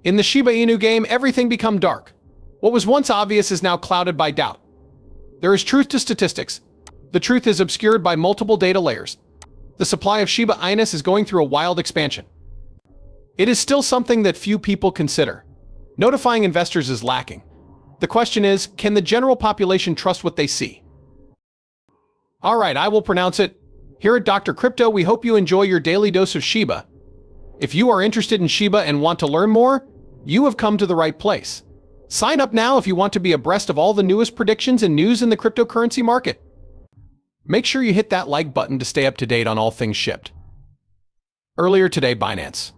In the Shiba Inu game, everything become dark. What was once obvious is now clouded by doubt. There is truth to statistics. The truth is obscured by multiple data layers. The supply of Shiba Inus is going through a wild expansion. It is still something that few people consider. Notifying investors is lacking. The question is, can the general population trust what they see? Alright, I will pronounce it. Here at Dr. Crypto, we hope you enjoy your daily dose of Shiba. If you are interested in Shiba and want to learn more, you have come to the right place. Sign up now if you want to be abreast of all the newest predictions and news in the cryptocurrency market. Make sure you hit that like button to stay up to date on all things shipped. Earlier today, Binance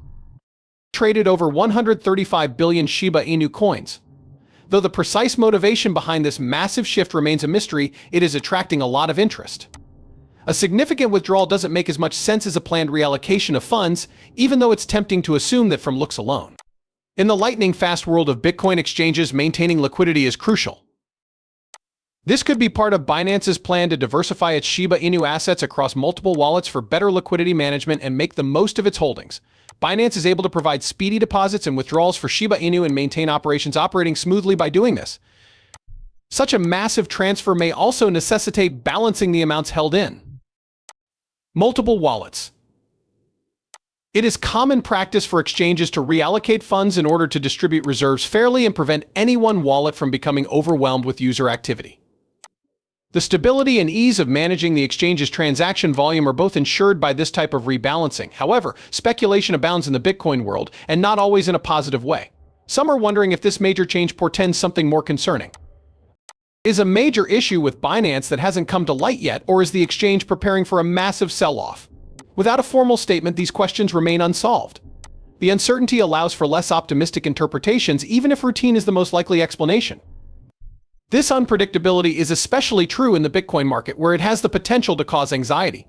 traded over 135 billion Shiba Inu coins. Though the precise motivation behind this massive shift remains a mystery, it is attracting a lot of interest. A significant withdrawal doesn't make as much sense as a planned reallocation of funds, even though it's tempting to assume that from looks alone. In the lightning-fast world of Bitcoin exchanges, maintaining liquidity is crucial. This could be part of Binance's plan to diversify its Shiba Inu assets across multiple wallets for better liquidity management and make the most of its holdings. Binance is able to provide speedy deposits and withdrawals for Shiba Inu and maintain operations operating smoothly by doing this. Such a massive transfer may also necessitate balancing the amounts held in multiple wallets. It is common practice for exchanges to reallocate funds in order to distribute reserves fairly and prevent any one wallet from becoming overwhelmed with user activity. The stability and ease of managing the exchange's transaction volume are both ensured by this type of rebalancing. However, speculation abounds in the Bitcoin world, and not always in a positive way. Some are wondering if this major change portends something more concerning. Is a major issue with Binance that hasn't come to light yet, or is the exchange preparing for a massive sell-off? Without a formal statement, these questions remain unsolved. The uncertainty allows for less optimistic interpretations, even if routine is the most likely explanation. This unpredictability is especially true in the Bitcoin market, where it has the potential to cause anxiety.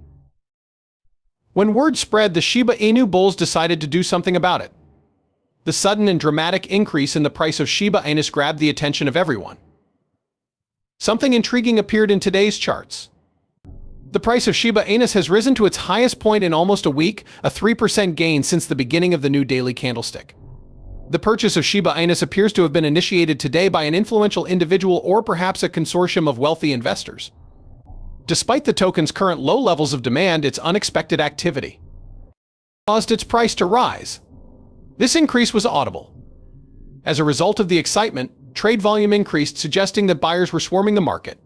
When word spread, the Shiba Inu bulls decided to do something about it. The sudden and dramatic increase in the price of Shiba Inus grabbed the attention of everyone. Something intriguing appeared in today's charts. The price of Shiba Inus has risen to its highest point in almost a week, a 3% gain since the beginning of the new daily candlestick. The purchase of Shiba Inus appears to have been initiated today by an influential individual or perhaps a consortium of wealthy investors. Despite the token's current low levels of demand, its unexpected activity caused its price to rise. This increase was audible. As a result of the excitement, trade volume increased, suggesting that buyers were swarming the market.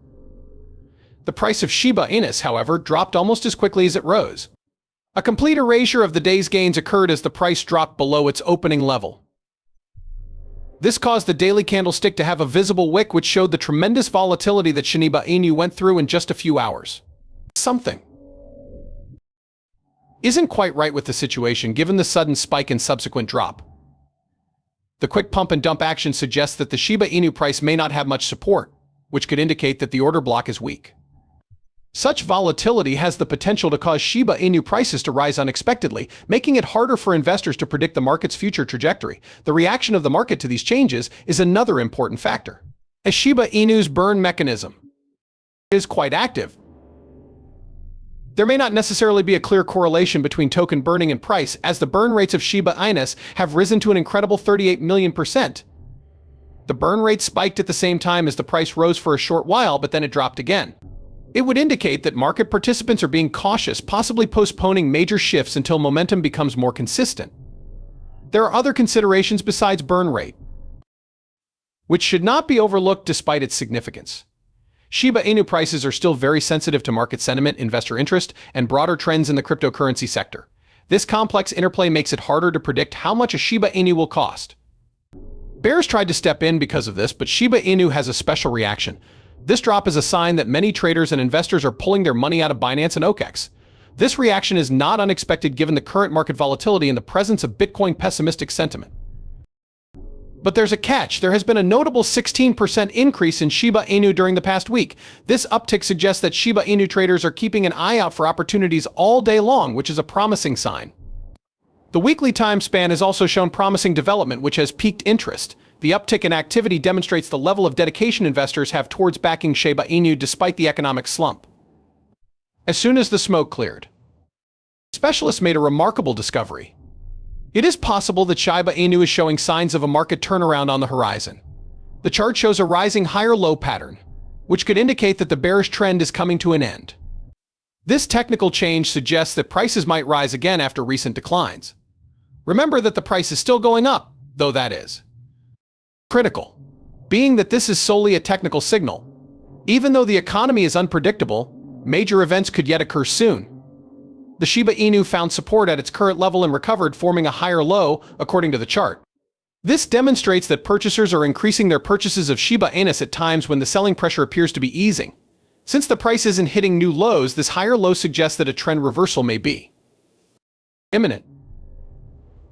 The price of Shiba Inus, however, dropped almost as quickly as it rose. A complete erasure of the day's gains occurred as the price dropped below its opening level. This caused the daily candlestick to have a visible wick, which showed the tremendous volatility that Shiba Inu went through in just a few hours. Something isn't quite right with the situation, given the sudden spike and subsequent drop. The quick pump and dump action suggests that the Shiba Inu price may not have much support, which could indicate that the order block is weak. Such volatility has the potential to cause Shiba Inu prices to rise unexpectedly, making it harder for investors to predict the market's future trajectory. The reaction of the market to these changes is another important factor. As Shiba Inu's burn mechanism is quite active, there may not necessarily be a clear correlation between token burning and price, as the burn rates of Shiba Inus have risen to an incredible 38 million%. The burn rate spiked at the same time as the price rose for a short while, but then it dropped again. It would indicate that market participants are being cautious, possibly postponing major shifts until momentum becomes more consistent. There are other considerations besides burn rate, which should not be overlooked despite its significance. Shiba Inu prices are still very sensitive to market sentiment, investor interest, and broader trends in the cryptocurrency sector. This complex interplay makes it harder to predict how much a Shiba Inu will cost. Bears tried to step in because of this, but Shiba Inu has a special reaction. This drop is a sign that many traders and investors are pulling their money out of Binance and OKEx. This reaction is not unexpected given the current market volatility and the presence of Bitcoin pessimistic sentiment. But there's a catch. There has been a notable 16% increase in Shiba Inu during the past week. This uptick suggests that Shiba Inu traders are keeping an eye out for opportunities all day long, which is a promising sign. The weekly time span has also shown promising development, which has piqued interest. The uptick in activity demonstrates the level of dedication investors have towards backing Shiba Inu despite the economic slump. As soon as the smoke cleared, specialists made a remarkable discovery. It is possible that Shiba Inu is showing signs of a market turnaround on the horizon. The chart shows a rising higher-low pattern, which could indicate that the bearish trend is coming to an end. This technical change suggests that prices might rise again after recent declines. Remember that the price is still going up, though that is critical, being that this is solely a technical signal. Even though the economy is unpredictable, major events could yet occur soon. The Shiba Inu found support at its current level and recovered, forming a higher low, according to the chart. This demonstrates that purchasers are increasing their purchases of Shiba Inu at times when the selling pressure appears to be easing. Since the price isn't hitting new lows, this higher low suggests that a trend reversal may be imminent.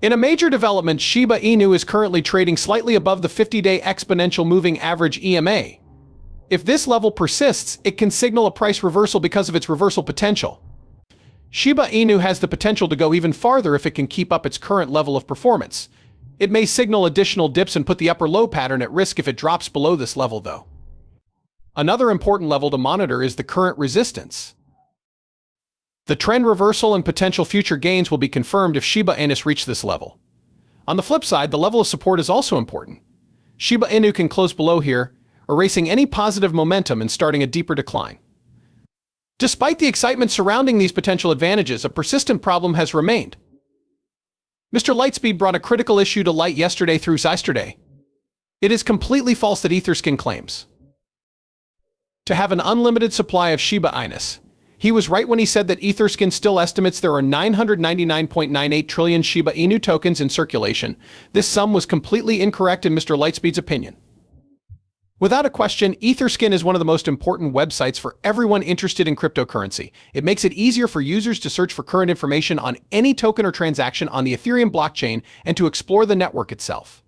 In a major development, Shiba Inu is currently trading slightly above the 50-day exponential moving average EMA. If this level persists, it can signal a price reversal because of its reversal potential. Shiba Inu has the potential to go even farther if it can keep up its current level of performance. It may signal additional dips and put the upper low pattern at risk if it drops below this level, though. Another important level to monitor is the current resistance. The trend reversal and potential future gains will be confirmed if Shiba Inu reach this level. On the flip side, the level of support is also important. Shiba Inu can close below here, erasing any positive momentum and starting a deeper decline. Despite the excitement surrounding these potential advantages, a persistent problem has remained. Mr. Lightspeed brought a critical issue to light yesterday through yesterday. It is completely false that Etherskin claims to have an unlimited supply of Shiba Inu. He was right when he said that Etherskin still estimates there are 999.98 trillion Shiba Inu tokens in circulation. This sum was completely incorrect in Mr. Lightspeed's opinion. Without a question, Etherskin is one of the most important websites for everyone interested in cryptocurrency. It makes it easier for users to search for current information on any token or transaction on the Ethereum blockchain and to explore the network itself.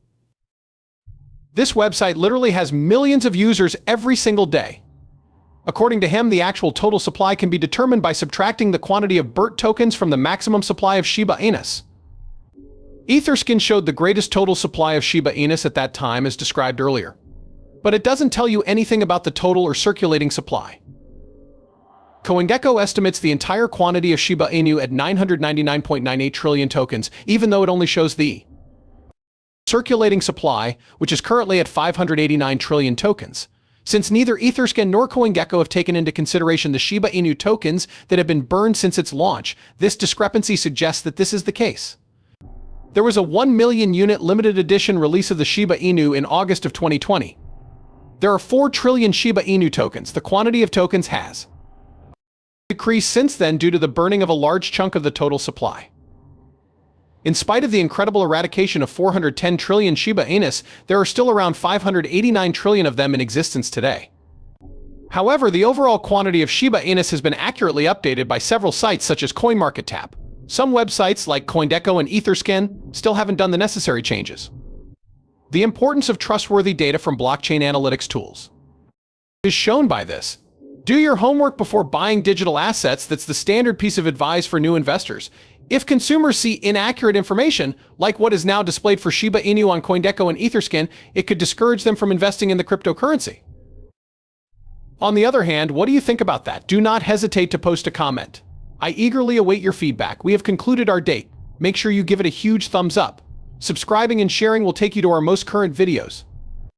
This website literally has millions of users every single day. According to him, the actual total supply can be determined by subtracting the quantity of BERT tokens from the maximum supply of Shiba Inu. Etherskin showed the greatest total supply of Shiba Inu at that time as described earlier. But it doesn't tell you anything about the total or circulating supply. CoinGecko estimates the entire quantity of Shiba Inu at 999.98 trillion tokens, even though it only shows the circulating supply, which is currently at 589 trillion tokens. Since neither Etherskin nor CoinGecko have taken into consideration the Shiba Inu tokens that have been burned since its launch, this discrepancy suggests that this is the case. There was a 1 million unit limited edition release of the Shiba Inu in August of 2020. There are 4 trillion Shiba Inu tokens. The quantity of tokens has decreased since then due to the burning of a large chunk of the total supply. In spite of the incredible eradication of 410 trillion Shiba Inu, there are still around 589 trillion of them in existence today. However, the overall quantity of Shiba Inu has been accurately updated by several sites such as CoinMarketCap. Some websites like CoinGecko and Etherskin still haven't done the necessary changes. The importance of trustworthy data from blockchain analytics tools is shown by this. Do your homework before buying digital assets. That's the standard piece of advice for new investors. If consumers see inaccurate information, like what is now displayed for Shiba Inu on CoinGecko and Etherskin, it could discourage them from investing in the cryptocurrency. On the other hand, what do you think about that? Do not hesitate to post a comment. I eagerly await your feedback. We have concluded our date. Make sure you give it a huge thumbs up. Subscribing and sharing will take you to our most current videos.